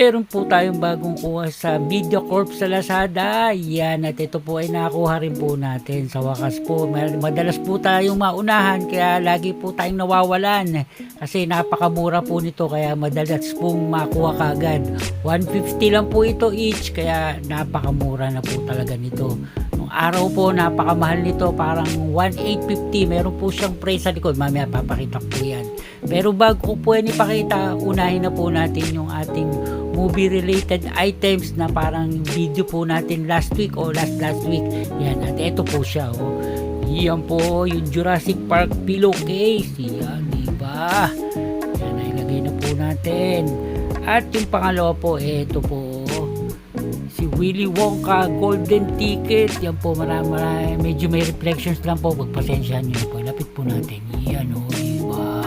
Meron po tayong bagong kuha sa MediaCorp sa Lazada. Yan, at ito po ay nakuha rin po natin. Sa wakas po, madalas po tayong maunahan kaya lagi po tayong nawawalan. Kasi napakamura po nito kaya madalas pong makuha kagad. 150 lang po ito each kaya napakamura na po talaga nito. Nung araw po napakamahal nito, parang 1,850. Meron po siyang price sa likod. Mamaya papakita po yan. Pero bago ko po yan ipakita, unahin na po natin yung ating movie related items na parang video po natin last week o last week. Yan, at ito po siya. Oh. Yan po yung Jurassic Park pillowcase. Yan, diba? Yan, ilagay na po natin. At yung pangalawa po, ito po. Si Willy Wonka Golden Ticket. Yan po, marami, medyo may reflections lang po. Pagpasensyahan nyo na po. Lapit po natin. Yan o, diba?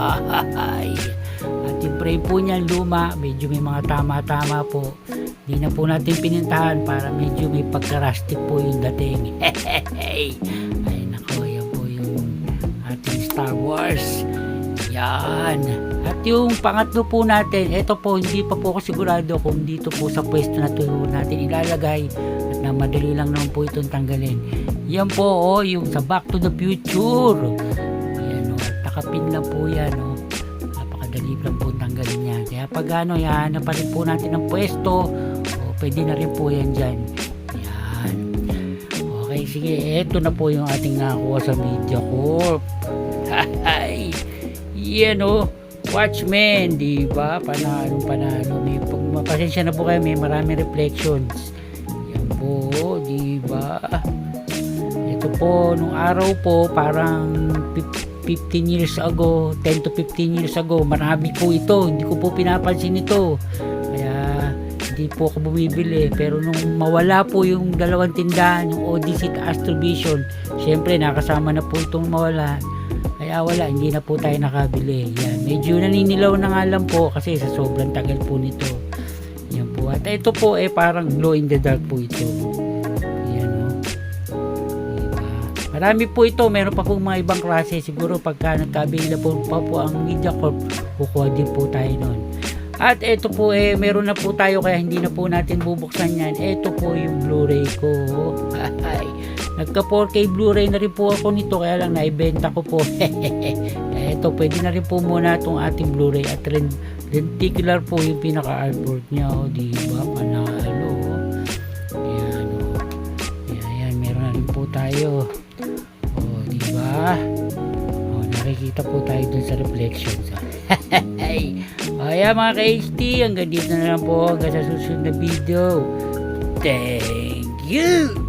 At yung frame po niyan luma, medyo may mga tama-tama po. Hindi na po natin pinintahan para medyo may pagka-rustic po yung dating. Ay nako, yan po yung ating Star Wars. Yan. At yung pangatlo po natin, ito po, hindi pa po ako sigurado kung dito po sa pwesto na ito natin ilalagay at na madali lang naman po itong tanggalin. Yan po, oh, yung sa Back to the Future. Yan, oh, at nakapin lang po yan, oh. Napakadali lang po tanggalin yan. Kaya pag ano, yan, pa rin po natin ang pwesto, oh, pwede na rin po yan dyan. Yan. Okay, sige, eto na po yung ating nakuha sa MediaCorp. Hay! Yan o, Watchmen, di ba? Panalo. May pasensya na po kayo, may maraming reflections. Yan po, di ba? Ito po, nung araw po, parang 15 years ago, 10 to 15 years ago, marami po ito. Hindi ko po pinapansin ito. Kaya, hindi po ako bumibili. Pero nung mawala po yung dalawang tindahan, yung Odyssey at Astrovision, syempre, nakasama na po itong mawala. Kaya wala, hindi na po tayo nakabili. Yan, medyo naninilaw na nga lang po kasi sa sobrang tagal po nito. Yan po. At ito po parang glow in the dark po ito. Yan o. Diba? Marami po ito. Meron pa pong mga ibang klase. Siguro pagka nagka-available pa po ang MediaCorp, kukuha din po tayo nun. At ito po meron na po tayo kaya hindi na po natin bubuksan yan. Ito po yung Blu-ray ko. Nagka 4K Blu-ray na rin po ako nito kaya lang naibenta ko po. Ito pwede na rin po muna itong ating Blu-ray at lenticular po yung pinaka-artwork niya. O, diba? Panalo. Ayan o. Ayan, meron na rin po tayo. O, diba? O, nakikita po tayo dun sa reflections. Ayan mga ka-HD, hanggang dito na lang po hanggang sa susunod na video. Thank you!